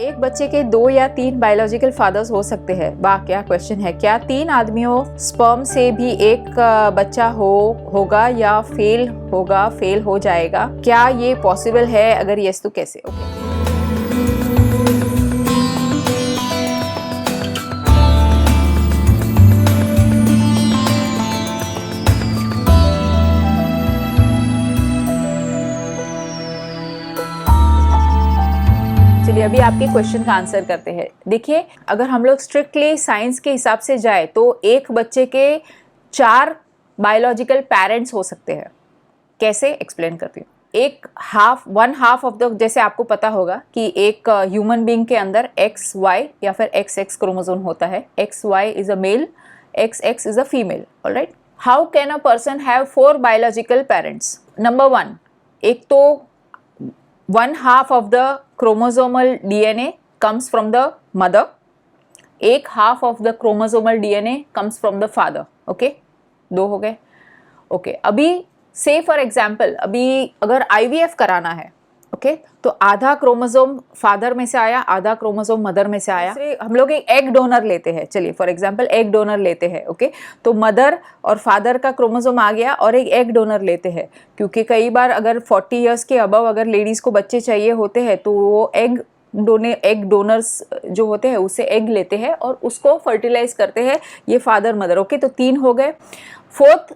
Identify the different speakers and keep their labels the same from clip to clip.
Speaker 1: एक बच्चे के 2 या 3 बायोलॉजिकल फादर्स हो सकते हैं। वाह, क्या क्वेश्चन है। क्या 3 आदमियों स्पर्म से भी एक बच्चा होगा या फेल हो जाएगा? क्या ये पॉसिबल है? अगर यस तो कैसे? ओके। चलिए अभी आपके क्वेश्चन का आंसर करते हैं। देखिए, अगर हम लोग स्ट्रिक्टली साइंस के हिसाब से जाए तो एक बच्चे के 4 बायोलॉजिकल पेरेंट्स हो सकते हैं। कैसे? एक्सप्लेन करती हूँ। वन हाफ ऑफ द, जैसे आपको पता होगा कि एक ह्यूमन बीइंग के अंदर XY या फिर XX क्रोमोसोम होता है। XY is a male, XX is a female. Alright, how can a person have 4 biological parents? Number 1, एक तो 1/2 of the chromosomal DNA comes from the mother, एक half of the chromosomal DNA comes from the father. Okay, 2 हो गए। Okay, अभी से for example अभी अगर IVF कराना है, ओके, तो आधा क्रोमोसोम फादर में से आया, आधा क्रोमोसोम मदर में से आया। हम लोग एक एग डोनर लेते हैं। चलिए फॉर एग्जांपल एग डोनर लेते हैं। ओके, तो मदर और फादर का क्रोमोसोम आ गया और एक एग डोनर लेते हैं, क्योंकि कई बार अगर 40 इयर्स के अबव अगर लेडीज को बच्चे चाहिए होते हैं तो वो एग डोनर्स जो होते हैं उससे एग लेते हैं और उसको फर्टिलाइज करते हैं। ये फादर मदर। ओके, तो 3 हो गए। 4th,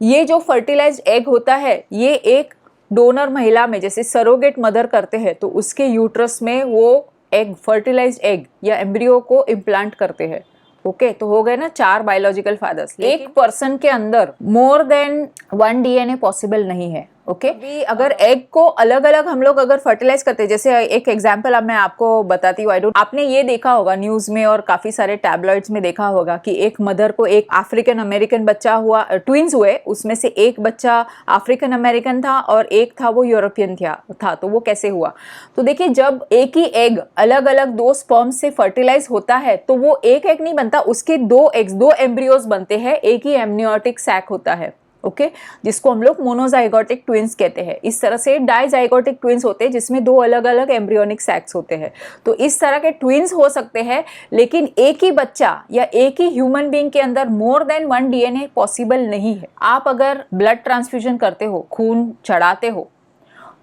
Speaker 1: ये जो फर्टिलाइज्ड एग होता है ये एक डोनर महिला में, जैसे सरोगेट मदर करते हैं, तो उसके यूट्रस में वो एग, फर्टिलाइज्ड एग या एम्ब्रियो को इम्प्लांट करते हैं। ओके, तो हो गए ना 4 बायोलॉजिकल फादर्स। एक पर्सन के अंदर मोर देन 1 DNA पॉसिबल नहीं है। ओके, अगर एग को अलग अलग हम लोग अगर फर्टिलाइज करते हैं, जैसे एक एग्जांपल अब मैं आपको बताती हूँ। आपने ये देखा होगा न्यूज में और काफी सारे टैबलॉइड्स में देखा होगा कि एक मदर को एक अफ्रीकन अमेरिकन बच्चा हुआ, ट्विंस हुए, उसमें से एक बच्चा अफ्रीकन अमेरिकन था और एक था वो यूरोपियन था। तो वो कैसे हुआ? तो देखिए, जब एक ही एग अलग अलग 2 स्पर्म से फर्टिलाइज होता है तो वो एक एग नहीं बनता, उसके 2 एग्स, 2 एम्ब्रियोज बनते हैं। एक ही एमनियोटिक सैक होता है। ओके, जिसको हम लोग मोनोजाइगोटिक ट्विंस कहते हैं। इस तरह से डाइजाइगोटिक ट्विंस होते हैं जिसमें 2 अलग अलग एम्ब्रियोनिक सैक्स होते हैं। तो इस तरह के ट्विंस हो सकते हैं, लेकिन एक ही बच्चा या एक ही ह्यूमन बीइंग के अंदर मोर देन 1 DNA पॉसिबल नहीं है। आप अगर ब्लड ट्रांसफ्यूजन करते हो, खून चढ़ाते हो,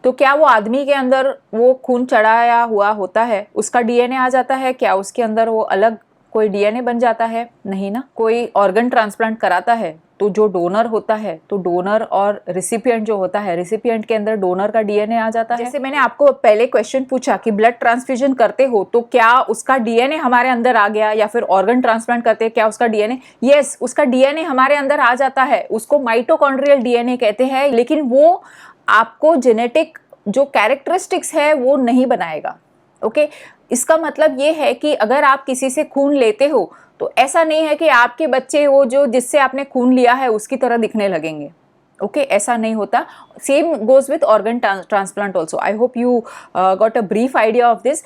Speaker 1: तो क्या वो आदमी के अंदर वो खून चढ़ाया हुआ होता है, उसका DNA आ जाता है? क्या उसके अंदर वो अलग कोई DNA बन जाता है? नहीं ना। कोई ऑर्गन ट्रांसप्लांट कराता है तो जो डोनर होता है, तो डोनर और रिसिपिएंट जो होता है, रिसिपिएंट के अंदर डोनर का DNA आ जाता है। जैसे मैंने आपको पहले क्वेश्चन पूछा कि ब्लड ट्रांसफ्यूजन करते हो तो क्या उसका DNA हमारे अंदर आ गया, या फिर ऑर्गन ट्रांसप्लांट करते हैं क्या उसका DNA? यस, उसका DNA हमारे अंदर आ जाता है। उसको माइटोकॉन्ड्रियल DNA कहते हैं, लेकिन वो आपको जेनेटिक जो कैरेक्टरिस्टिक्स है वो नहीं बनाएगा। ओके, इसका मतलब ये है कि अगर आप किसी से खून लेते हो तो ऐसा नहीं है कि आपके बच्चे वो जो जिससे आपने खून लिया है उसकी तरह दिखने लगेंगे। ओके, ऐसा नहीं होता। Same goes with organ transplant also. I hope you got a brief idea of this.